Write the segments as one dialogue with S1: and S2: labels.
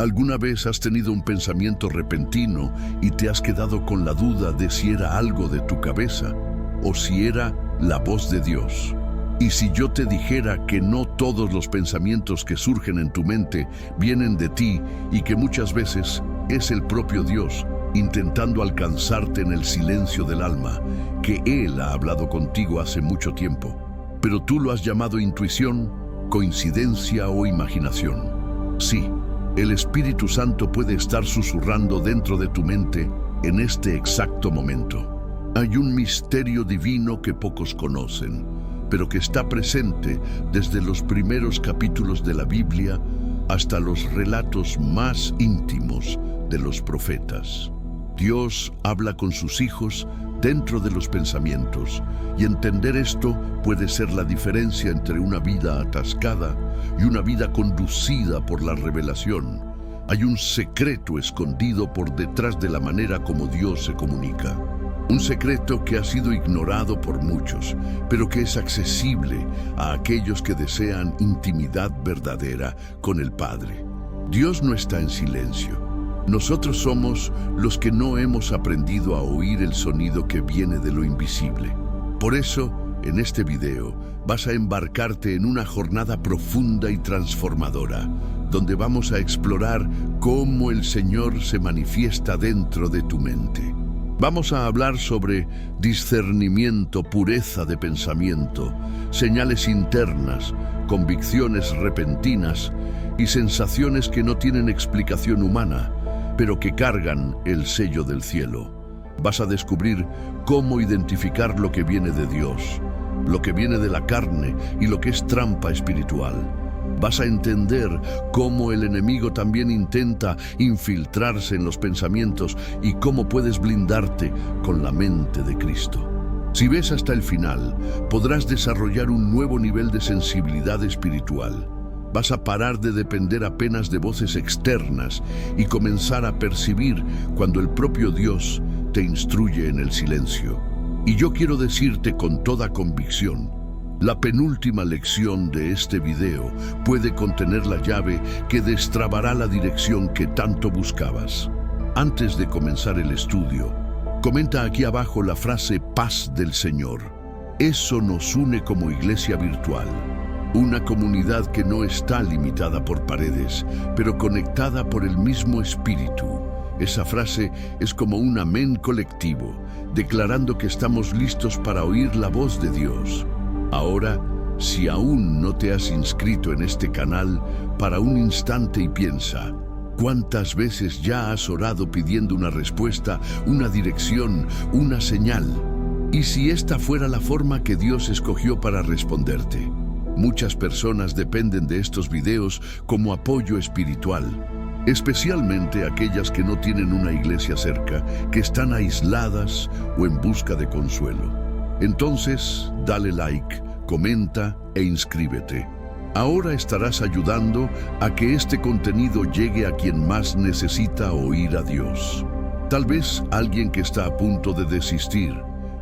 S1: ¿Alguna vez has tenido un pensamiento repentino y te has quedado con la duda de si era algo de tu cabeza o si era la voz de Dios? Y si yo te dijera que no todos los pensamientos que surgen en tu mente vienen de ti y que muchas veces es el propio Dios intentando alcanzarte en el silencio del alma, que Él ha hablado contigo hace mucho tiempo, pero tú lo has llamado intuición, coincidencia o imaginación? Sí, el Espíritu Santo puede estar susurrando dentro de tu mente en este exacto momento. Hay un misterio divino que pocos conocen, pero que está presente desde los primeros capítulos de la Biblia hasta los relatos más íntimos de los profetas. Dios habla con sus hijos dentro de los pensamientos, y entender esto puede ser la diferencia entre una vida atascada y una vida conducida por la revelación. Hay un secreto escondido por detrás de la manera como Dios se comunica. Un secreto que ha sido ignorado por muchos, pero que es accesible a aquellos que desean intimidad verdadera con el Padre. Dios no está en silencio. Nosotros somos los que no hemos aprendido a oír el sonido que viene de lo invisible. Por eso, en este video, vas a embarcarte en una jornada profunda y transformadora, donde vamos a explorar cómo el Señor se manifiesta dentro de tu mente. Vamos a hablar sobre discernimiento, pureza de pensamiento, señales internas, convicciones repentinas y sensaciones que no tienen explicación humana, pero que cargan el sello del cielo. Vas a descubrir cómo identificar lo que viene de Dios, lo que viene de la carne y lo que es trampa espiritual. Vas a entender cómo el enemigo también intenta infiltrarse en los pensamientos y cómo puedes blindarte con la mente de Cristo. Si ves hasta el final, podrás desarrollar un nuevo nivel de sensibilidad espiritual. Vas a parar de depender apenas de voces externas y comenzar a percibir cuando el propio Dios te instruye en el silencio. Y yo quiero decirte con toda convicción, la penúltima lección de este video puede contener la llave que destrabará la dirección que tanto buscabas. Antes de comenzar el estudio, comenta aquí abajo la frase "paz del Señor". Eso nos une como iglesia virtual. Una comunidad que no está limitada por paredes, pero conectada por el mismo Espíritu. Esa frase es como un amén colectivo, declarando que estamos listos para oír la voz de Dios. Ahora, si aún no te has inscrito en este canal, para un instante y piensa, ¿cuántas veces ya has orado pidiendo una respuesta, una dirección, una señal? ¿Y si esta fuera la forma que Dios escogió para responderte? Muchas personas dependen de estos videos como apoyo espiritual, especialmente aquellas que no tienen una iglesia cerca, que están aisladas o en busca de consuelo. Entonces, dale like, comenta e inscríbete. Ahora estarás ayudando a que este contenido llegue a quien más necesita oír a Dios. Tal vez alguien que está a punto de desistir.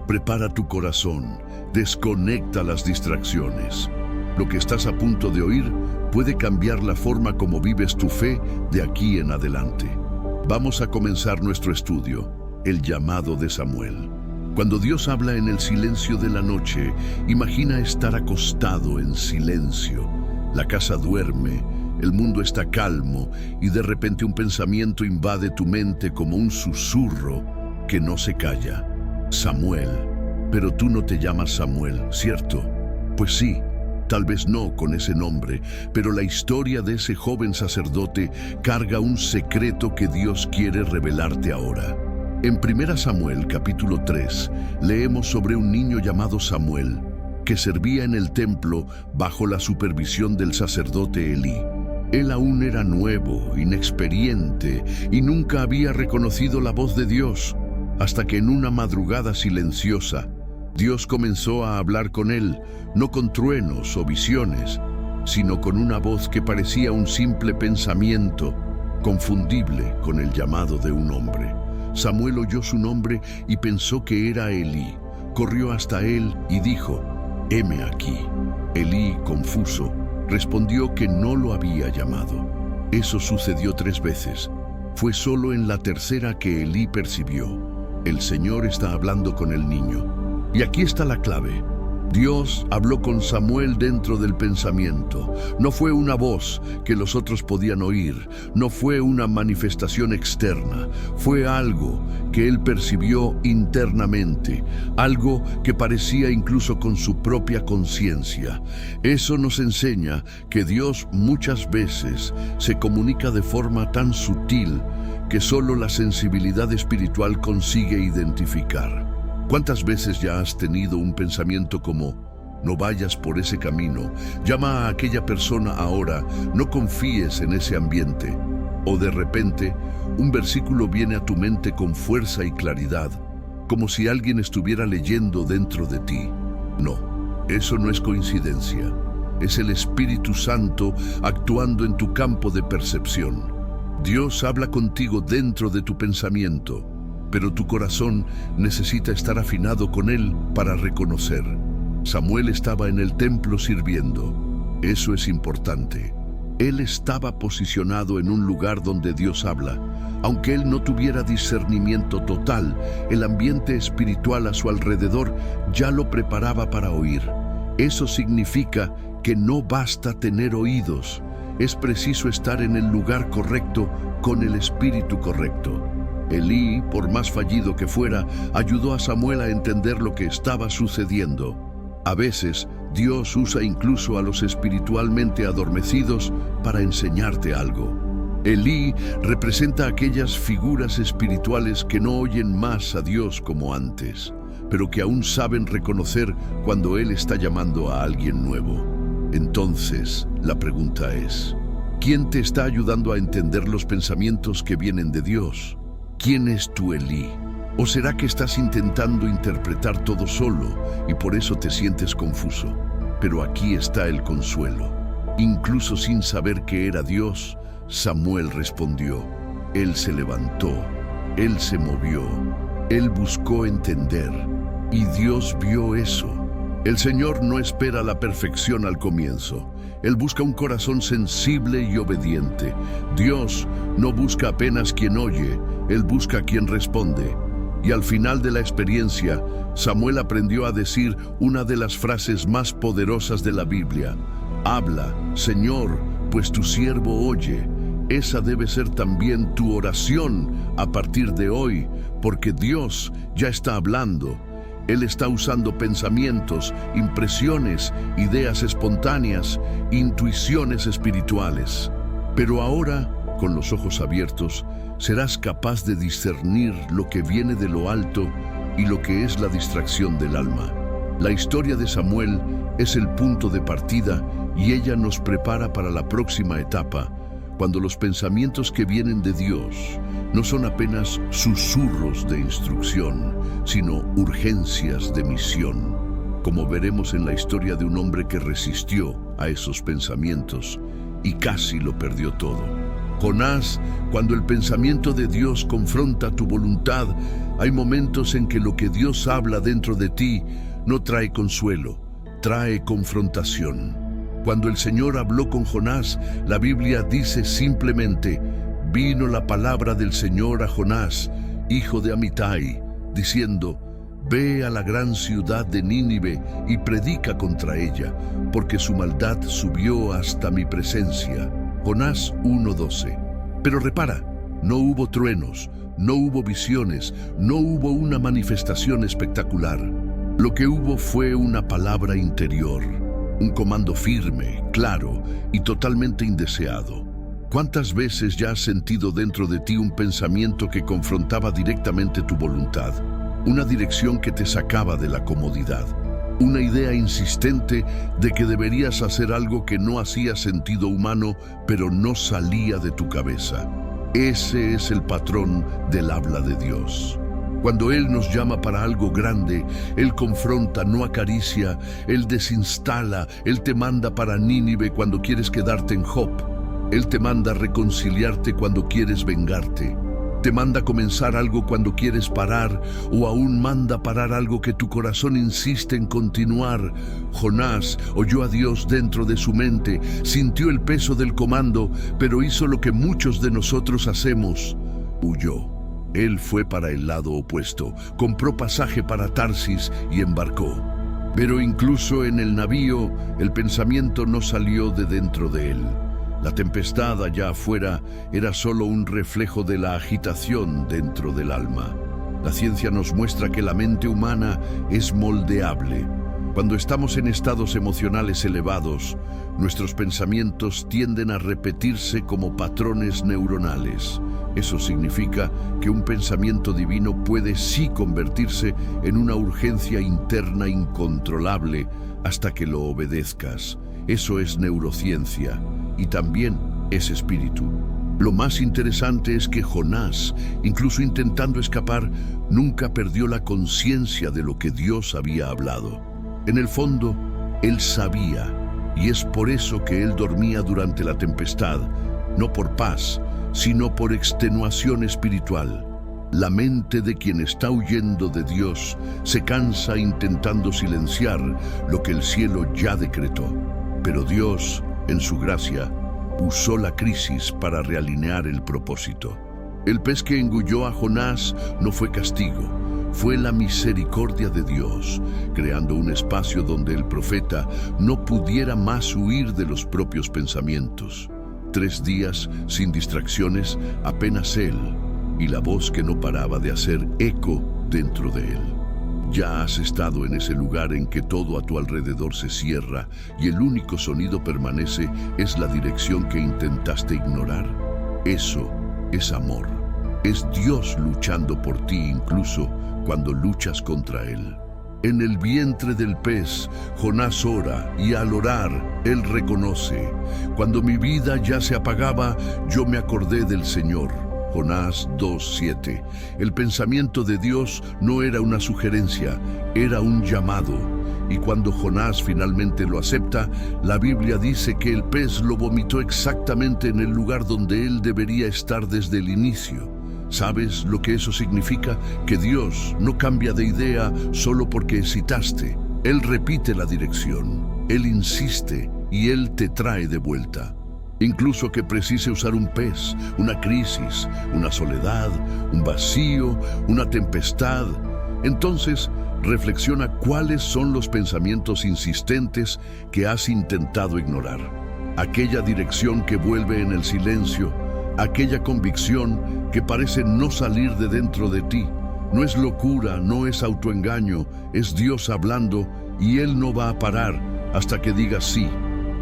S1: Prepara tu corazón, desconecta las distracciones. Lo que estás a punto de oír puede cambiar la forma como vives tu fe de aquí en adelante. Vamos a comenzar nuestro estudio, el llamado de Samuel. Cuando Dios habla en el silencio de la noche, imagina estar acostado en silencio. La casa duerme, el mundo está calmo y de repente un pensamiento invade tu mente como un susurro que no se calla. Samuel. Pero tú no te llamas Samuel, ¿cierto? Pues sí. Tal vez no con ese nombre, pero la historia de ese joven sacerdote carga un secreto que Dios quiere revelarte ahora. En 1 Samuel capítulo 3 leemos sobre un niño llamado Samuel que servía en el templo bajo la supervisión del sacerdote Elí. Él aún era nuevo, inexperiente y nunca había reconocido la voz de Dios, hasta que en una madrugada silenciosa Dios comenzó a hablar con él, no con truenos o visiones, sino con una voz que parecía un simple pensamiento, confundible con el llamado de un hombre. Samuel oyó su nombre y pensó que era Elí. Corrió hasta él y dijo, «Heme aquí». Elí, confuso, respondió que no lo había llamado. Eso sucedió 3 veces. Fue solo en la tercera que Elí percibió: el Señor está hablando con el niño. Y aquí está la clave. Dios habló con Samuel dentro del pensamiento. No fue una voz que los otros podían oír, no fue una manifestación externa, fue algo que él percibió internamente, algo que parecía incluso con su propia conciencia. Eso nos enseña que Dios muchas veces se comunica de forma tan sutil que solo la sensibilidad espiritual consigue identificar. ¿Cuántas veces ya has tenido un pensamiento como: no vayas por ese camino, llama a aquella persona ahora, no confíes en ese ambiente? O de repente, un versículo viene a tu mente con fuerza y claridad, como si alguien estuviera leyendo dentro de ti. No, eso no es coincidencia. Es el Espíritu Santo actuando en tu campo de percepción. Dios habla contigo dentro de tu pensamiento, pero tu corazón necesita estar afinado con Él para reconocer. Samuel estaba en el templo sirviendo. Eso es importante. Él estaba posicionado en un lugar donde Dios habla. Aunque él no tuviera discernimiento total, el ambiente espiritual a su alrededor ya lo preparaba para oír. Eso significa que no basta tener oídos. Es preciso estar en el lugar correcto con el espíritu correcto. Elí, por más fallido que fuera, ayudó a Samuel a entender lo que estaba sucediendo. A veces, Dios usa incluso a los espiritualmente adormecidos para enseñarte algo. Elí representa a aquellas figuras espirituales que no oyen más a Dios como antes, pero que aún saben reconocer cuando Él está llamando a alguien nuevo. Entonces, la pregunta es: ¿quién te está ayudando a entender los pensamientos que vienen de Dios? ¿Quién es tu Elí? ¿O será que estás intentando interpretar todo solo y por eso te sientes confuso? Pero aquí está el consuelo. Incluso sin saber que era Dios, Samuel respondió. Él se levantó, él se movió, él buscó entender, y Dios vio eso. El Señor no espera la perfección al comienzo. Él busca un corazón sensible y obediente. Dios no busca apenas quien oye, Él busca quien responde. Y al final de la experiencia, Samuel aprendió a decir una de las frases más poderosas de la Biblia: habla, Señor, pues tu siervo oye. Esa debe ser también tu oración a partir de hoy, porque Dios ya está hablando. Él está usando pensamientos, impresiones, ideas espontáneas, intuiciones espirituales. Pero ahora, con los ojos abiertos, serás capaz de discernir lo que viene de lo alto y lo que es la distracción del alma. La historia de Samuel es el punto de partida y ella nos prepara para la próxima etapa, cuando los pensamientos que vienen de Dios no son apenas susurros de instrucción, sino urgencias de misión. Como veremos en la historia de un hombre que resistió a esos pensamientos y casi lo perdió todo. Jonás, cuando el pensamiento de Dios confronta tu voluntad, hay momentos en que lo que Dios habla dentro de ti no trae consuelo, trae confrontación. Cuando el Señor habló con Jonás, la Biblia dice simplemente: vino la palabra del Señor a Jonás, hijo de Amitai, diciendo: ve a la gran ciudad de Nínive y predica contra ella, porque su maldad subió hasta mi presencia. Jonás 1:12. Pero repara, no hubo truenos, no hubo visiones, no hubo una manifestación espectacular. Lo que hubo fue una palabra interior, un comando firme, claro y totalmente indeseado. ¿Cuántas veces ya has sentido dentro de ti un pensamiento que confrontaba directamente tu voluntad? Una dirección que te sacaba de la comodidad. Una idea insistente de que deberías hacer algo que no hacía sentido humano, pero no salía de tu cabeza. Ese es el patrón del habla de Dios. Cuando Él nos llama para algo grande, Él confronta, no acaricia, Él desinstala, Él te manda para Nínive cuando quieres quedarte en Job. Él te manda a reconciliarte cuando quieres vengarte. Te manda comenzar algo cuando quieres parar, o aún manda parar algo que tu corazón insiste en continuar. Jonás oyó a Dios dentro de su mente, sintió el peso del comando, pero hizo lo que muchos de nosotros hacemos: huyó. Él fue para el lado opuesto, compró pasaje para Tarsis y embarcó. Pero incluso en el navío, el pensamiento no salió de dentro de él. La tempestad allá afuera era solo un reflejo de la agitación dentro del alma. La ciencia nos muestra que la mente humana es moldeable. Cuando estamos en estados emocionales elevados, nuestros pensamientos tienden a repetirse como patrones neuronales. Eso significa que un pensamiento divino puede sí convertirse en una urgencia interna incontrolable hasta que lo obedezcas. Eso es neurociencia y también es espíritu. Lo más interesante es que Jonás, incluso intentando escapar, nunca perdió la conciencia de lo que Dios había hablado. En el fondo, él sabía, y es por eso que él dormía durante la tempestad, no por paz, sino por extenuación espiritual. La mente de quien está huyendo de Dios se cansa intentando silenciar lo que el cielo ya decretó. Pero Dios, en su gracia, usó la crisis para realinear el propósito. El pez que engulló a Jonás no fue castigo, fue la misericordia de Dios, creando un espacio donde el profeta no pudiera más huir de los propios pensamientos. 3 días sin distracciones, apenas él y la voz que no paraba de hacer eco dentro de él. ¿Ya has estado en ese lugar en que todo a tu alrededor se cierra y el único sonido permanece es la dirección que intentaste ignorar? Eso es amor. Es Dios luchando por ti incluso cuando luchas contra Él. En el vientre del pez, Jonás ora y al orar, él reconoce: cuando mi vida ya se apagaba, yo me acordé del Señor. Jonás 2:7. El pensamiento de Dios no era una sugerencia, era un llamado. Y cuando Jonás finalmente lo acepta, la Biblia dice que el pez lo vomitó exactamente en el lugar donde él debería estar desde el inicio. ¿Sabes lo que eso significa? Que Dios no cambia de idea solo porque hesitaste. Él repite la dirección, Él insiste y Él te trae de vuelta. Incluso que precise usar un pez, una crisis, una soledad, un vacío, una tempestad. Entonces, reflexiona cuáles son los pensamientos insistentes que has intentado ignorar. Aquella dirección que vuelve en el silencio, aquella convicción que parece no salir de dentro de ti. No es locura, no es autoengaño, es Dios hablando y Él no va a parar hasta que digas sí.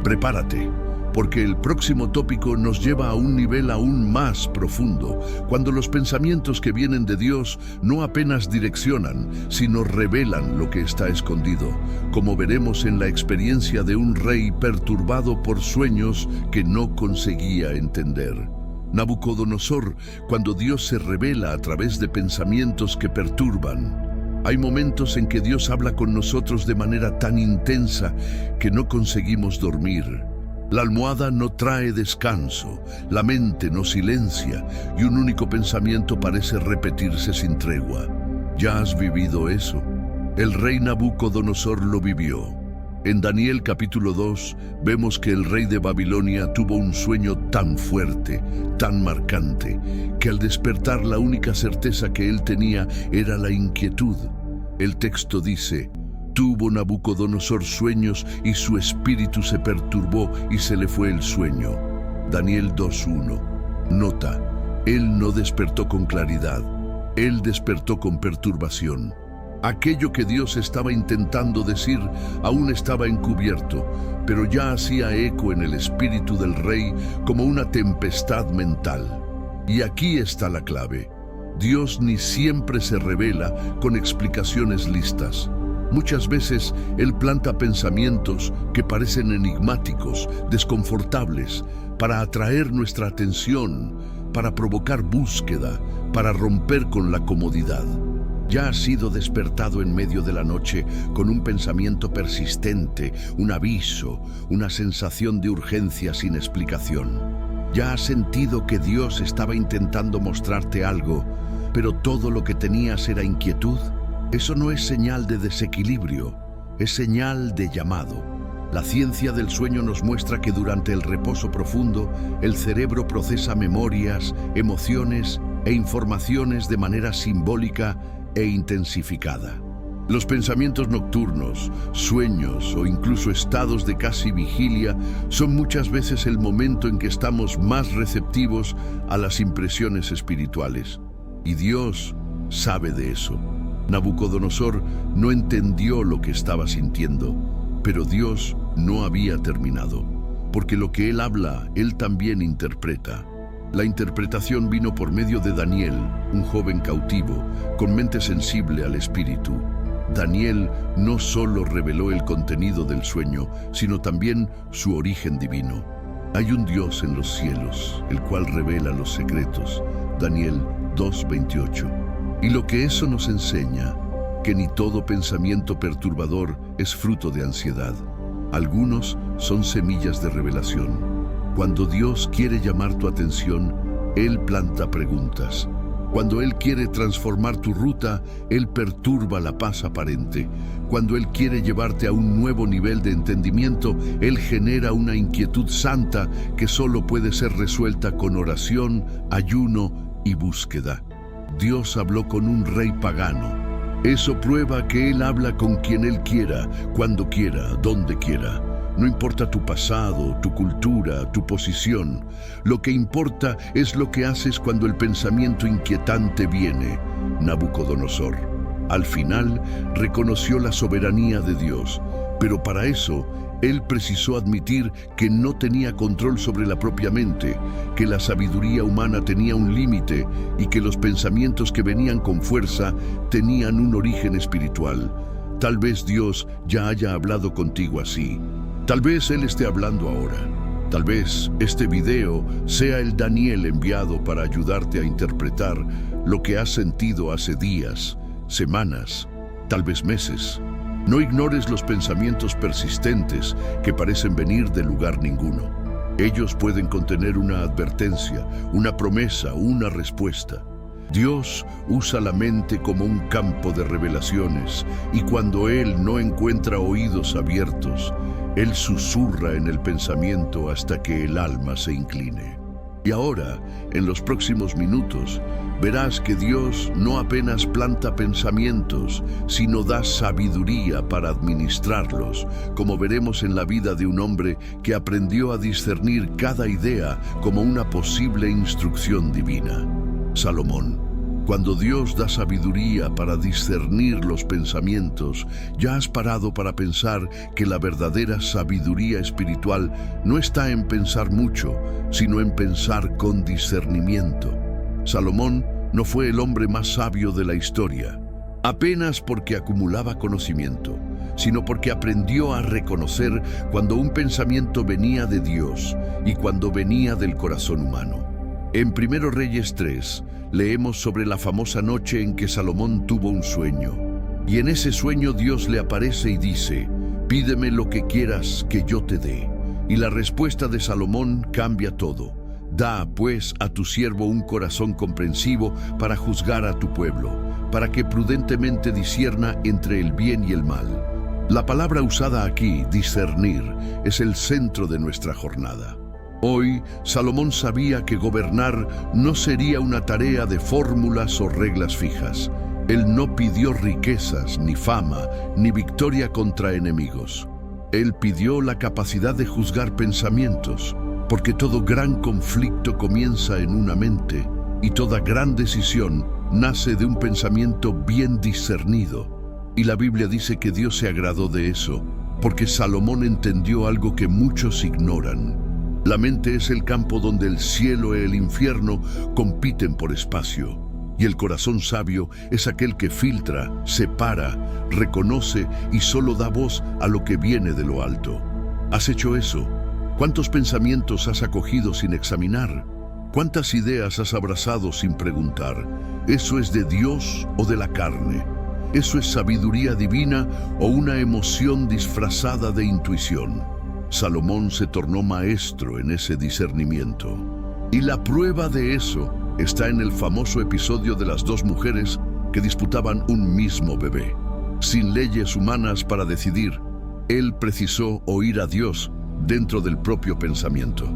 S1: Prepárate, porque el próximo tópico nos lleva a un nivel aún más profundo, cuando los pensamientos que vienen de Dios no apenas direccionan, sino revelan lo que está escondido, como veremos en la experiencia de un rey perturbado por sueños que no conseguía entender. Nabucodonosor, cuando Dios se revela a través de pensamientos que perturban. Hay momentos en que Dios habla con nosotros de manera tan intensa que no conseguimos dormir. La almohada no trae descanso, la mente no silencia y un único pensamiento parece repetirse sin tregua. ¿Ya has vivido eso? El rey Nabucodonosor lo vivió. En Daniel capítulo 2 vemos que el rey de Babilonia tuvo un sueño tan fuerte, tan marcante, que al despertar la única certeza que él tenía era la inquietud. El texto dice: tuvo Nabucodonosor sueños y su espíritu se perturbó y se le fue el sueño. Daniel 2:1. Nota, él no despertó con claridad, él despertó con perturbación. Aquello que Dios estaba intentando decir aún estaba encubierto, pero ya hacía eco en el espíritu del rey como una tempestad mental. Y aquí está la clave. Dios ni siempre se revela con explicaciones listas. Muchas veces Él planta pensamientos que parecen enigmáticos, desconfortables, para atraer nuestra atención, para provocar búsqueda, para romper con la comodidad. Ya has sido despertado en medio de la noche con un pensamiento persistente, un aviso, una sensación de urgencia sin explicación. ¿Ya has sentido que Dios estaba intentando mostrarte algo, pero todo lo que tenías era inquietud? Eso no es señal de desequilibrio, es señal de llamado. La ciencia del sueño nos muestra que durante el reposo profundo, el cerebro procesa memorias, emociones e informaciones de manera simbólica e intensificada. Los pensamientos nocturnos, sueños o incluso estados de casi vigilia son muchas veces el momento en que estamos más receptivos a las impresiones espirituales. Y Dios sabe de eso. Nabucodonosor no entendió lo que estaba sintiendo, pero Dios no había terminado, porque lo que Él habla, Él también interpreta. La interpretación vino por medio de Daniel, un joven cautivo, con mente sensible al espíritu. Daniel no solo reveló el contenido del sueño, sino también su origen divino. Hay un Dios en los cielos, el cual revela los secretos. Daniel 2:28. Y lo que eso nos enseña, que ni todo pensamiento perturbador es fruto de ansiedad. Algunos son semillas de revelación. Cuando Dios quiere llamar tu atención, Él planta preguntas. Cuando Él quiere transformar tu ruta, Él perturba la paz aparente. Cuando Él quiere llevarte a un nuevo nivel de entendimiento, Él genera una inquietud santa que solo puede ser resuelta con oración, ayuno y búsqueda. Dios habló con un rey pagano. Eso prueba que Él habla con quien Él quiera, cuando quiera, donde quiera. No importa tu pasado, tu cultura, tu posición. Lo que importa es lo que haces cuando el pensamiento inquietante viene. Nabucodonosor, al final, reconoció la soberanía de Dios, pero para eso, él precisó admitir que no tenía control sobre la propia mente, que la sabiduría humana tenía un límite y que los pensamientos que venían con fuerza tenían un origen espiritual. Tal vez Dios ya haya hablado contigo así. Tal vez Él esté hablando ahora. Tal vez este video sea el Daniel enviado para ayudarte a interpretar lo que has sentido hace días, semanas, tal vez meses. No ignores los pensamientos persistentes que parecen venir de lugar ninguno. Ellos pueden contener una advertencia, una promesa, una respuesta. Dios usa la mente como un campo de revelaciones y cuando Él no encuentra oídos abiertos, Él susurra en el pensamiento hasta que el alma se incline. Y ahora, en los próximos minutos, verás que Dios no apenas planta pensamientos, sino da sabiduría para administrarlos, como veremos en la vida de un hombre que aprendió a discernir cada idea como una posible instrucción divina. Salomón. Cuando Dios da sabiduría para discernir los pensamientos, ya has parado para pensar que la verdadera sabiduría espiritual no está en pensar mucho, sino en pensar con discernimiento. Salomón no fue el hombre más sabio de la historia, apenas porque acumulaba conocimiento, sino porque aprendió a reconocer cuando un pensamiento venía de Dios y cuando venía del corazón humano. En 1 Reyes 3, leemos sobre la famosa noche en que Salomón tuvo un sueño. Y en ese sueño Dios le aparece y dice, «Pídeme lo que quieras que yo te dé». Y la respuesta de Salomón cambia todo. «Da, pues, a tu siervo un corazón comprensivo para juzgar a tu pueblo, para que prudentemente discierna entre el bien y el mal». La palabra usada aquí, discernir, es el centro de nuestra jornada. Hoy, Salomón sabía que gobernar no sería una tarea de fórmulas o reglas fijas. Él no pidió riquezas, ni fama, ni victoria contra enemigos. Él pidió la capacidad de juzgar pensamientos, porque todo gran conflicto comienza en una mente, y toda gran decisión nace de un pensamiento bien discernido. Y la Biblia dice que Dios se agradó de eso, porque Salomón entendió algo que muchos ignoran. La mente es el campo donde el cielo y el infierno compiten por espacio, y el corazón sabio es aquel que filtra, separa, reconoce y solo da voz a lo que viene de lo alto. ¿Has hecho eso? ¿Cuántos pensamientos has acogido sin examinar? ¿Cuántas ideas has abrazado sin preguntar? ¿Eso es de Dios o de la carne? ¿Eso es sabiduría divina o una emoción disfrazada de intuición? Salomón se tornó maestro en ese discernimiento. Y la prueba de eso está en el famoso episodio de las dos mujeres que disputaban un mismo bebé. Sin leyes humanas para decidir, él precisó oír a Dios dentro del propio pensamiento.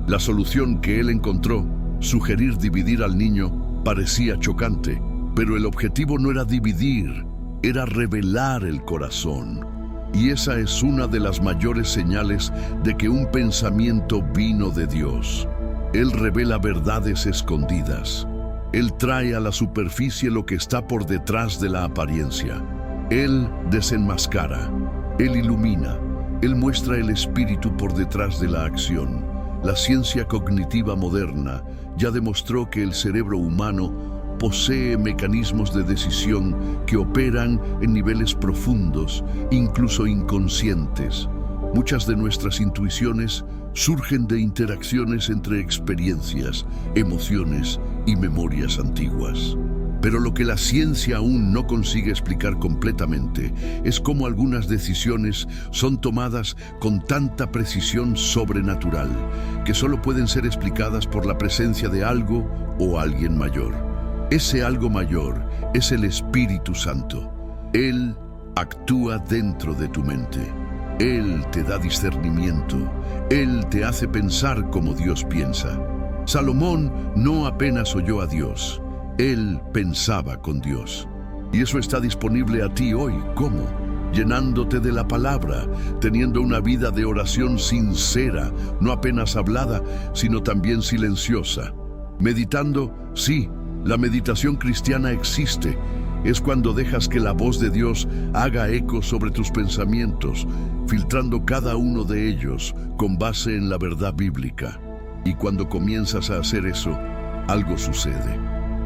S1: La solución que él encontró, sugerir dividir al niño, parecía chocante, pero el objetivo no era dividir, era revelar el corazón. Y esa es una de las mayores señales de que un pensamiento vino de Dios. Él revela verdades escondidas. Él trae a la superficie lo que está por detrás de la apariencia. Él desenmascara, Él ilumina, Él muestra el espíritu por detrás de la acción. La ciencia cognitiva moderna ya demostró que el cerebro humano posee mecanismos de decisión que operan en niveles profundos, incluso inconscientes. Muchas de nuestras intuiciones surgen de interacciones entre experiencias, emociones y memorias antiguas. Pero lo que la ciencia aún no consigue explicar completamente es cómo algunas decisiones son tomadas con tanta precisión sobrenatural que solo pueden ser explicadas por la presencia de algo o alguien mayor. Ese algo mayor es el Espíritu Santo. Él actúa dentro de tu mente. Él te da discernimiento. Él te hace pensar como Dios piensa. Salomón no apenas oyó a Dios. Él pensaba con Dios. Y eso está disponible a ti hoy. ¿Cómo? Llenándote de la palabra, teniendo una vida de oración sincera, no apenas hablada, sino también silenciosa. Meditando, sí, la meditación cristiana existe. Es cuando dejas que la voz de Dios haga eco sobre tus pensamientos, filtrando cada uno de ellos con base en la verdad bíblica. Y cuando comienzas a hacer eso, algo sucede.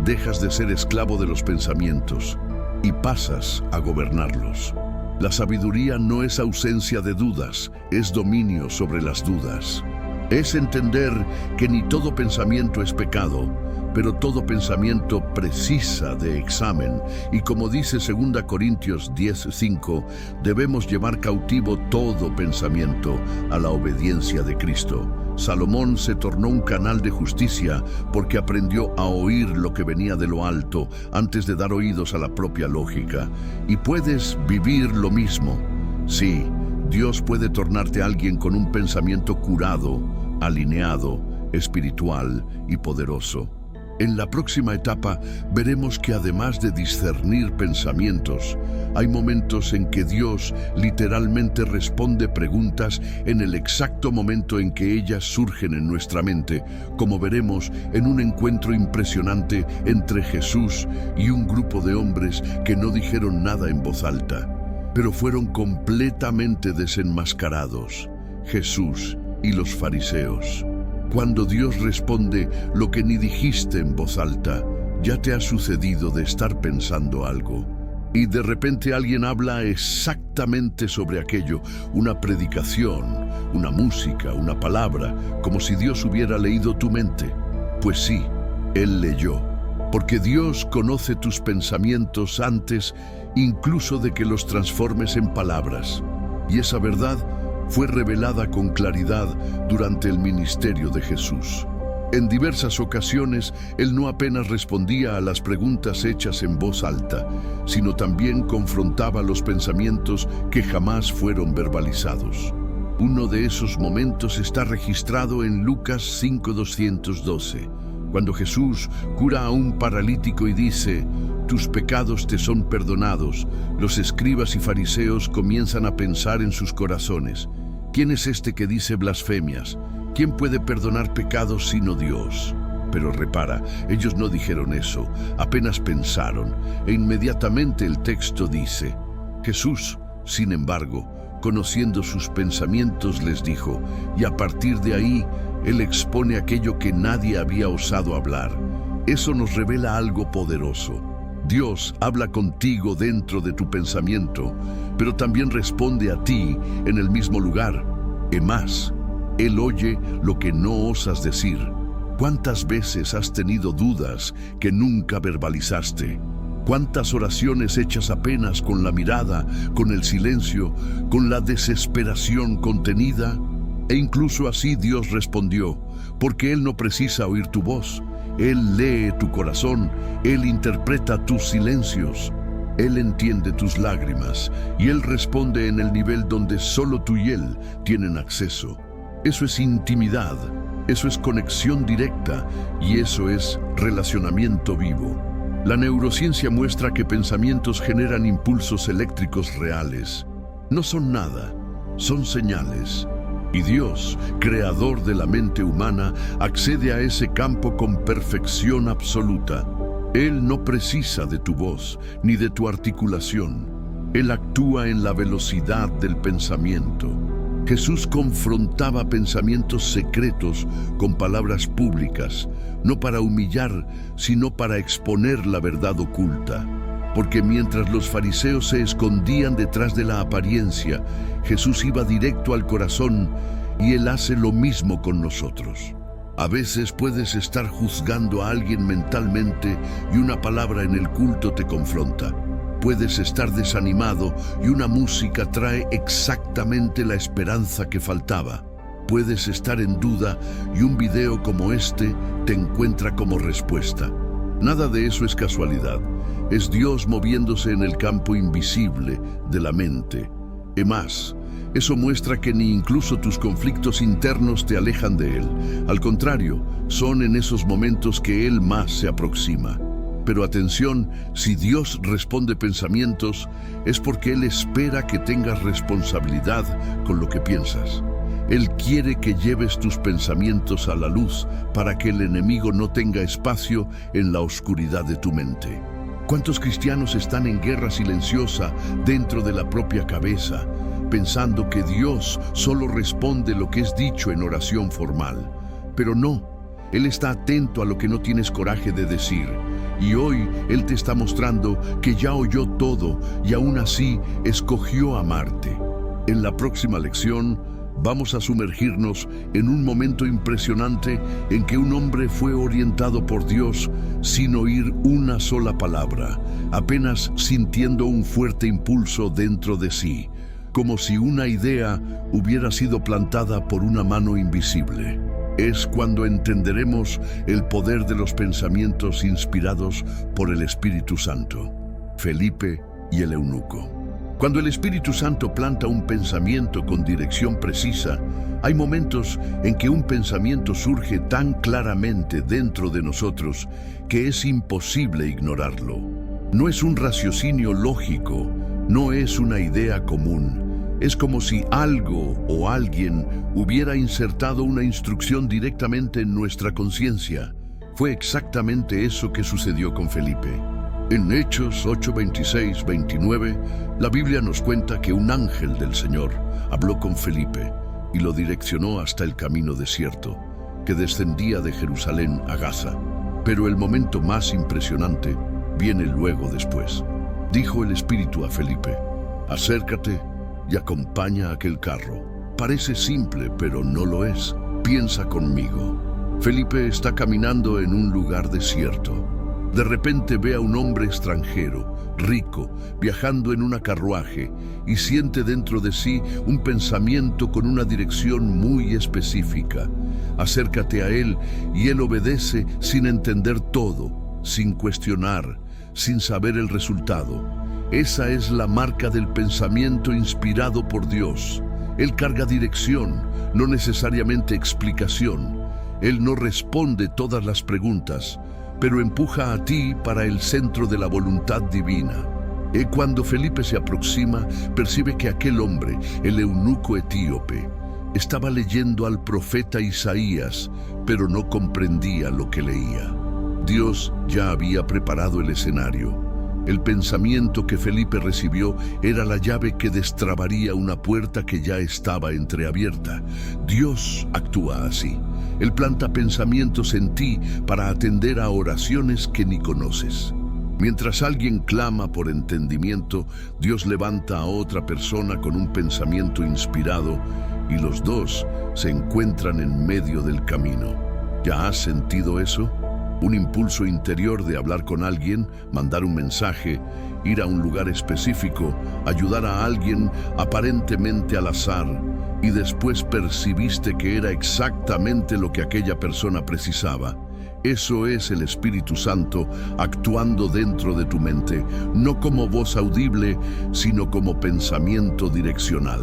S1: Dejas de ser esclavo de los pensamientos y pasas a gobernarlos. La sabiduría no es ausencia de dudas, es dominio sobre las dudas. Es entender que ni todo pensamiento es pecado, pero todo pensamiento precisa de examen. Y como dice 2 Corintios 10:5, debemos llevar cautivo todo pensamiento a la obediencia de Cristo. Salomón se tornó un canal de justicia porque aprendió a oír lo que venía de lo alto antes de dar oídos a la propia lógica. Y puedes vivir lo mismo. Sí, Dios puede tornarte alguien con un pensamiento curado, alineado, espiritual y poderoso. En la próxima etapa veremos que además de discernir pensamientos, hay momentos en que Dios literalmente responde preguntas en el exacto momento en que ellas surgen en nuestra mente, como veremos en un encuentro impresionante entre Jesús y un grupo de hombres que no dijeron nada en voz alta, pero fueron completamente desenmascarados, Jesús y los fariseos. Cuando Dios responde lo que ni dijiste en voz alta, ya te ha sucedido de estar pensando algo. Y de repente alguien habla exactamente sobre aquello, una predicación, una música, una palabra, como si Dios hubiera leído tu mente. Pues sí, Él leyó, porque Dios conoce tus pensamientos antes incluso de que los transformes en palabras. Y esa verdad fue revelada con claridad durante el ministerio de Jesús. En diversas ocasiones, Él no apenas respondía a las preguntas hechas en voz alta, sino también confrontaba los pensamientos que jamás fueron verbalizados. Uno de esos momentos está registrado en Lucas 5:212, cuando Jesús cura a un paralítico y dice: «Tus pecados te son perdonados». Los escribas y fariseos comienzan a pensar en sus corazones: ¿quién es este que dice blasfemias? ¿Quién puede perdonar pecados sino Dios? Pero repara, ellos no dijeron eso, apenas pensaron, e inmediatamente el texto dice: Jesús, sin embargo, conociendo sus pensamientos, les dijo, y a partir de ahí, Él expone aquello que nadie había osado hablar. Eso nos revela algo poderoso. Dios habla contigo dentro de tu pensamiento, pero también responde a ti en el mismo lugar. Y más, Él oye lo que no osas decir. ¿Cuántas veces has tenido dudas que nunca verbalizaste? ¿Cuántas oraciones hechas apenas con la mirada, con el silencio, con la desesperación contenida? E incluso así Dios respondió, porque Él no precisa oír tu voz. Él lee tu corazón, Él interpreta tus silencios. Él entiende tus lágrimas y Él responde en el nivel donde solo tú y Él tienen acceso. Eso es intimidad, eso es conexión directa y eso es relacionamiento vivo. La neurociencia muestra que pensamientos generan impulsos eléctricos reales. No son nada, son señales. Y Dios, creador de la mente humana, accede a ese campo con perfección absoluta. Él no precisa de tu voz ni de tu articulación. Él actúa en la velocidad del pensamiento. Jesús confrontaba pensamientos secretos con palabras públicas, no para humillar, sino para exponer la verdad oculta. Porque mientras los fariseos se escondían detrás de la apariencia, Jesús iba directo al corazón y Él hace lo mismo con nosotros. A veces puedes estar juzgando a alguien mentalmente y una palabra en el culto te confronta. Puedes estar desanimado y una música trae exactamente la esperanza que faltaba. Puedes estar en duda y un video como este te encuentra como respuesta. Nada de eso es casualidad. Es Dios moviéndose en el campo invisible de la mente. Y más, eso muestra que ni incluso tus conflictos internos te alejan de Él. Al contrario, son en esos momentos que Él más se aproxima. Pero atención, si Dios responde pensamientos, es porque Él espera que tengas responsabilidad con lo que piensas. Él quiere que lleves tus pensamientos a la luz para que el enemigo no tenga espacio en la oscuridad de tu mente. ¿Cuántos cristianos están en guerra silenciosa dentro de la propia cabeza, pensando que Dios solo responde lo que es dicho en oración formal? Pero no, Él está atento a lo que no tienes coraje de decir. Y hoy Él te está mostrando que ya oyó todo y aún así escogió amarte. En la próxima lección, vamos a sumergirnos en un momento impresionante en que un hombre fue orientado por Dios sin oír una sola palabra, apenas sintiendo un fuerte impulso dentro de sí, como si una idea hubiera sido plantada por una mano invisible. Es cuando entenderemos el poder de los pensamientos inspirados por el Espíritu Santo. Felipe y el eunuco. Cuando el Espíritu Santo planta un pensamiento con dirección precisa, hay momentos en que un pensamiento surge tan claramente dentro de nosotros que es imposible ignorarlo. No es un raciocinio lógico, no es una idea común. Es como si algo o alguien hubiera insertado una instrucción directamente en nuestra conciencia. Fue exactamente eso que sucedió con Felipe. En Hechos 8, 26, 29, la Biblia nos cuenta que un ángel del Señor habló con Felipe y lo direccionó hasta el camino desierto, que descendía de Jerusalén a Gaza. Pero el momento más impresionante viene luego después. Dijo el Espíritu a Felipe: acércate y acompaña aquel carro. Parece simple, pero no lo es. Piensa conmigo. Felipe está caminando en un lugar desierto. De repente ve a un hombre extranjero, rico, viajando en un carruaje y siente dentro de sí un pensamiento con una dirección muy específica. Acércate a él y él obedece sin entender todo, sin cuestionar, sin saber el resultado. Esa es la marca del pensamiento inspirado por Dios. Él carga dirección, no necesariamente explicación. Él no responde todas las preguntas, pero empuja a ti para el centro de la voluntad divina. Y cuando Felipe se aproxima, percibe que aquel hombre, el eunuco etíope, estaba leyendo al profeta Isaías, pero no comprendía lo que leía. Dios ya había preparado el escenario. El pensamiento que Felipe recibió era la llave que destrabaría una puerta que ya estaba entreabierta. Dios actúa así. Él planta pensamientos en ti para atender a oraciones que ni conoces. Mientras alguien clama por entendimiento, Dios levanta a otra persona con un pensamiento inspirado y los dos se encuentran en medio del camino. ¿Ya has sentido eso? un impulso interior de hablar con alguien, mandar un mensaje, ir a un lugar específico, ayudar a alguien aparentemente al azar, y después percibiste que era exactamente lo que aquella persona precisaba. Eso es el Espíritu Santo actuando dentro de tu mente, no como voz audible, sino como pensamiento direccional.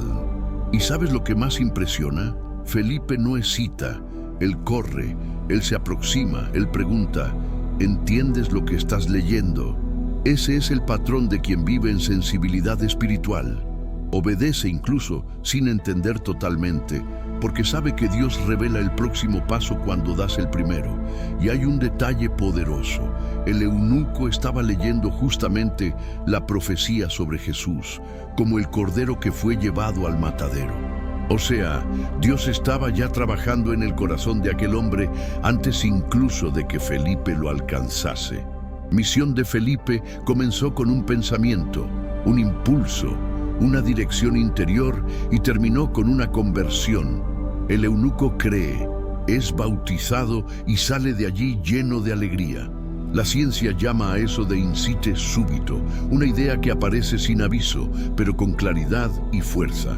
S1: ¿Y sabes lo que más impresiona? Felipe no hesita, él corre, él se aproxima, él pregunta, ¿entiendes lo que estás leyendo? Ese es el patrón de quien vive en sensibilidad espiritual. Obedece incluso sin entender totalmente, porque sabe que Dios revela el próximo paso cuando das el primero. Y hay un detalle poderoso. El eunuco estaba leyendo justamente la profecía sobre Jesús, como el cordero que fue llevado al matadero. O sea, Dios estaba ya trabajando en el corazón de aquel hombre antes incluso de que Felipe lo alcanzase. Misión de Felipe comenzó con un pensamiento, un impulso, una dirección interior y terminó con una conversión. El eunuco cree, es bautizado y sale de allí lleno de alegría. La ciencia llama a eso de insight súbito, una idea que aparece sin aviso, pero con claridad y fuerza.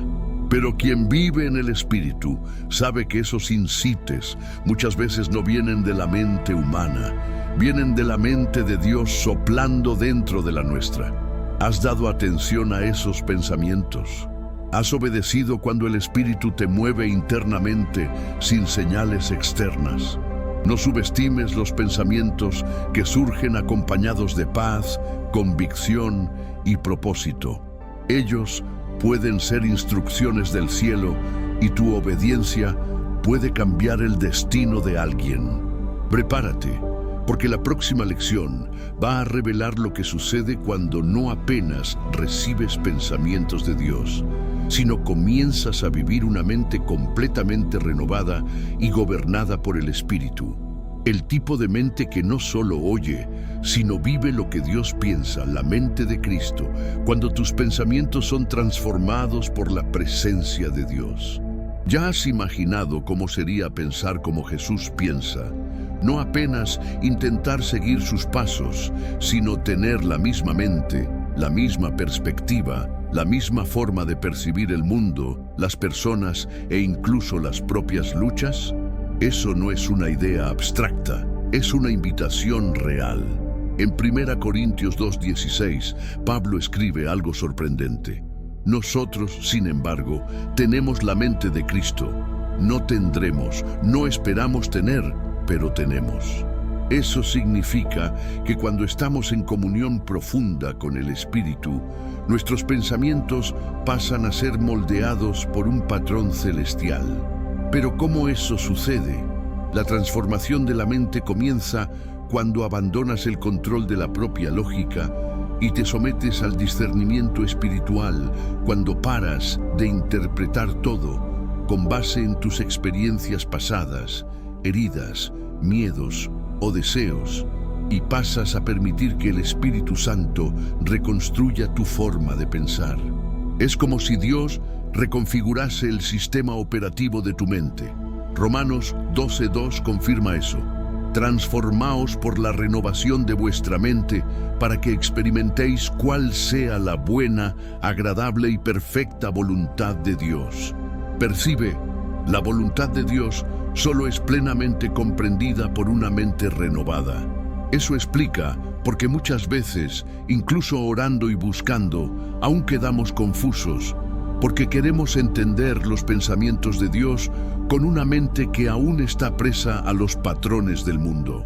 S1: Pero quien vive en el Espíritu sabe que esos insights muchas veces no vienen de la mente humana, vienen de la mente de Dios soplando dentro de la nuestra. ¿Has dado atención a esos pensamientos? ¿Has obedecido cuando el Espíritu te mueve internamente sin señales externas? No subestimes los pensamientos que surgen acompañados de paz, convicción y propósito. Ellos pueden ser instrucciones del cielo y tu obediencia puede cambiar el destino de alguien. Prepárate, porque la próxima lección va a revelar lo que sucede cuando no apenas recibes pensamientos de Dios, sino comienzas a vivir una mente completamente renovada y gobernada por el Espíritu. El tipo de mente que no solo oye, sino vive lo que Dios piensa, la mente de Cristo, cuando tus pensamientos son transformados por la presencia de Dios. ¿Ya has imaginado cómo sería pensar como Jesús piensa? No apenas intentar seguir sus pasos, sino tener la misma mente, la misma perspectiva, la misma forma de percibir el mundo, las personas e incluso las propias luchas. Eso no es una idea abstracta, es una invitación real. En 1 Corintios 2:16, Pablo escribe algo sorprendente. Nosotros, sin embargo, tenemos la mente de Cristo. No tendremos, no esperamos tener, pero tenemos. Eso significa que cuando estamos en comunión profunda con el Espíritu, nuestros pensamientos pasan a ser moldeados por un patrón celestial. Pero ¿cómo eso sucede? La transformación de la mente comienza cuando abandonas el control de la propia lógica y te sometes al discernimiento espiritual, cuando paras de interpretar todo con base en tus experiencias pasadas, heridas, miedos o deseos, y pasas a permitir que el Espíritu Santo reconstruya tu forma de pensar. Es como si Dios reconfigurase el sistema operativo de tu mente. Romanos 12:2 confirma eso. Transformaos por la renovación de vuestra mente para que experimentéis cuál sea la buena, agradable y perfecta voluntad de Dios. Percibe, la voluntad de Dios solo es plenamente comprendida por una mente renovada. Eso explica por qué muchas veces, incluso orando y buscando, aún quedamos confusos, porque queremos entender los pensamientos de Dios con una mente que aún está presa a los patrones del mundo.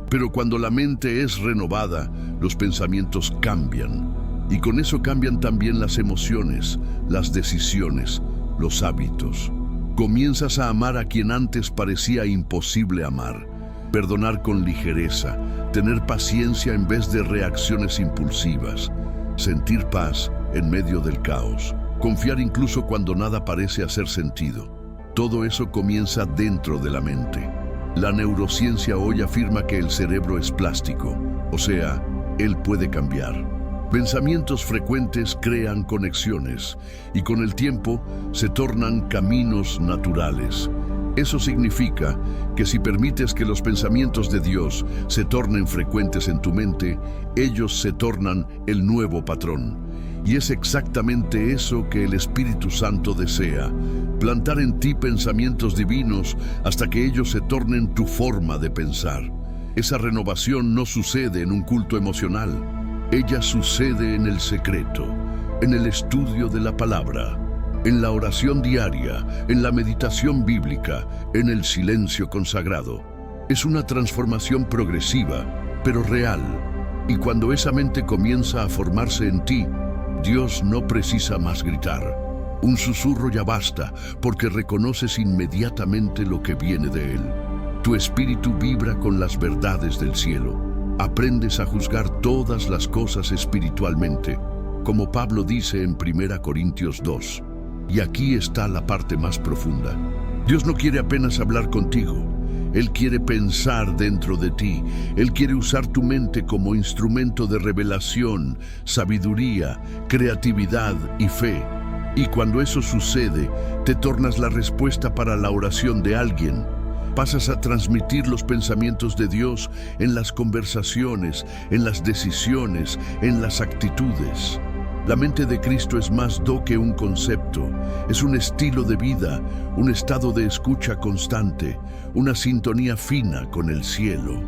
S1: Pero cuando la mente es renovada, los pensamientos cambian, y con eso cambian también las emociones, las decisiones, los hábitos. Comienzas a amar a quien antes parecía imposible amar, perdonar con ligereza, tener paciencia en vez de reacciones impulsivas, sentir paz en medio del caos, confiar incluso cuando nada parece hacer sentido. Todo eso comienza dentro de la mente. La neurociencia hoy afirma que el cerebro es plástico, o sea, él puede cambiar. Pensamientos frecuentes crean conexiones y con el tiempo se tornan caminos naturales. Eso significa que si permites que los pensamientos de Dios se tornen frecuentes en tu mente, ellos se tornan el nuevo patrón. Y es exactamente eso que el Espíritu Santo desea, plantar en ti pensamientos divinos hasta que ellos se tornen tu forma de pensar. Esa renovación no sucede en un culto emocional, ella sucede en el secreto, en el estudio de la palabra, en la oración diaria, en la meditación bíblica, en el silencio consagrado. Es una transformación progresiva, pero real. Y cuando esa mente comienza a formarse en ti, Dios no precisa más gritar. Un susurro ya basta, porque reconoces inmediatamente lo que viene de Él. Tu espíritu vibra con las verdades del cielo. Aprendes a juzgar todas las cosas espiritualmente, como Pablo dice en 1 Corintios 2. Y aquí está la parte más profunda. Dios no quiere apenas hablar contigo. Él quiere pensar dentro de ti. Él quiere usar tu mente como instrumento de revelación, sabiduría, creatividad y fe. Y cuando eso sucede, te tornas la respuesta para la oración de alguien. Pasas a transmitir los pensamientos de Dios en las conversaciones, en las decisiones, en las actitudes. La mente de Cristo es más que un concepto, es un estilo de vida, un estado de escucha constante, una sintonía fina con el cielo.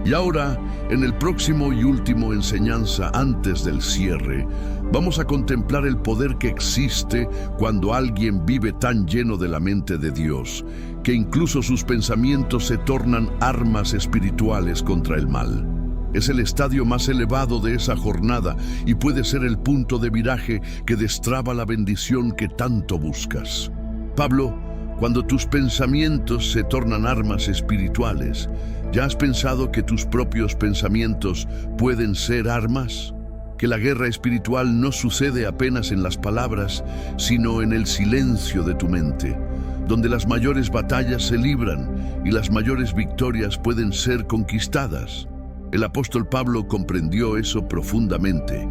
S1: Y ahora, en el próximo y último enseñanza antes del cierre, vamos a contemplar el poder que existe cuando alguien vive tan lleno de la mente de Dios, que incluso sus pensamientos se tornan armas espirituales contra el mal. Es el estadio más elevado de esa jornada y puede ser el punto de viraje que destraba la bendición que tanto buscas. Pablo, cuando tus pensamientos se tornan armas espirituales, ¿ya has pensado que tus propios pensamientos pueden ser armas? Que la guerra espiritual no sucede apenas en las palabras, sino en el silencio de tu mente, donde las mayores batallas se libran y las mayores victorias pueden ser conquistadas. El apóstol Pablo comprendió eso profundamente.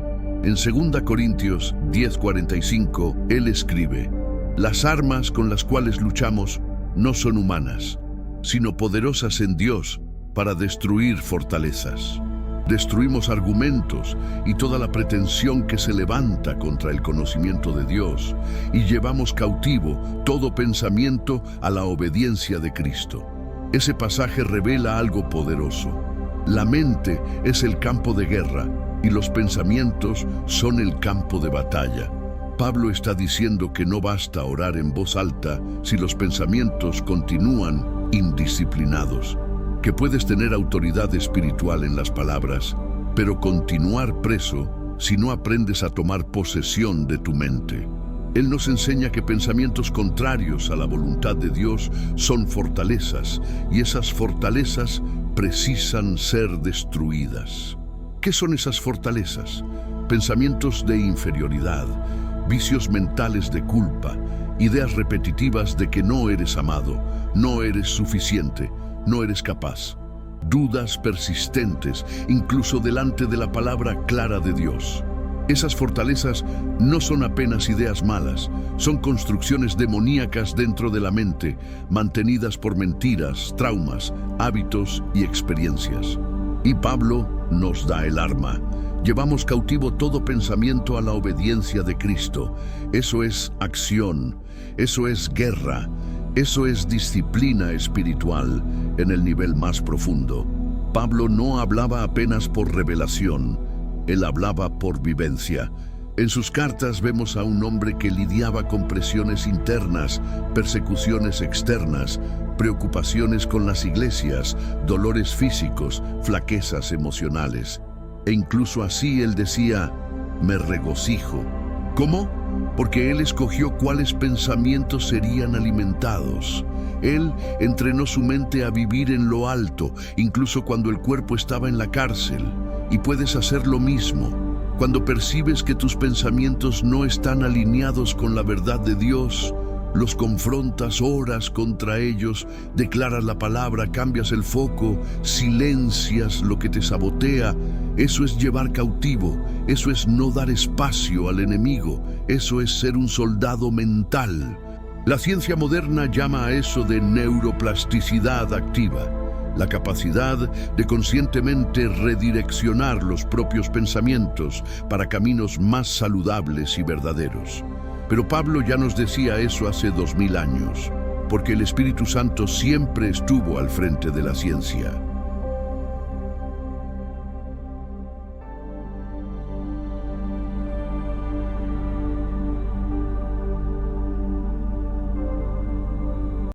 S1: En 2 Corintios 10:45, él escribe: las armas con las cuales luchamos no son humanas, sino poderosas en Dios para destruir fortalezas. Destruimos argumentos y toda la pretensión que se levanta contra el conocimiento de Dios y llevamos cautivo todo pensamiento a la obediencia de Cristo. Ese pasaje revela algo poderoso. La mente es el campo de guerra y los pensamientos son el campo de batalla. Pablo está diciendo que no basta orar en voz alta si los pensamientos continúan indisciplinados, que puedes tener autoridad espiritual en las palabras, pero continuar preso si no aprendes a tomar posesión de tu mente. Él nos enseña que pensamientos contrarios a la voluntad de Dios son fortalezas, y esas fortalezas precisan ser destruidas. ¿Qué son esas fortalezas? Pensamientos de inferioridad, vicios mentales de culpa, ideas repetitivas de que no eres amado, no eres suficiente, no eres capaz. Dudas persistentes, incluso delante de la palabra clara de Dios. Esas fortalezas no son apenas ideas malas, son construcciones demoníacas dentro de la mente, mantenidas por mentiras, traumas, hábitos y experiencias. Y Pablo nos da el arma. Llevamos cautivo todo pensamiento a la obediencia de Cristo. Eso es acción, eso es guerra, eso es disciplina espiritual en el nivel más profundo. Pablo no hablaba apenas por revelación, él hablaba por vivencia. En sus cartas vemos a un hombre que lidiaba con presiones internas, persecuciones externas, preocupaciones con las iglesias, dolores físicos, flaquezas emocionales. E incluso así él decía: me regocijo. ¿Cómo? Porque él escogió cuáles pensamientos serían alimentados. Él entrenó su mente a vivir en lo alto, incluso cuando el cuerpo estaba en la cárcel. Y puedes hacer lo mismo. Cuando percibes que tus pensamientos no están alineados con la verdad de Dios, los confrontas, oras contra ellos, declaras la palabra, cambias el foco, silencias lo que te sabotea. Eso es llevar cautivo, eso es no dar espacio al enemigo, eso es ser un soldado mental. La ciencia moderna llama a eso de neuroplasticidad activa, la capacidad de conscientemente redireccionar los propios pensamientos para caminos más saludables y verdaderos. Pero Pablo ya nos decía eso hace 2000 años, porque el Espíritu Santo siempre estuvo al frente de la ciencia.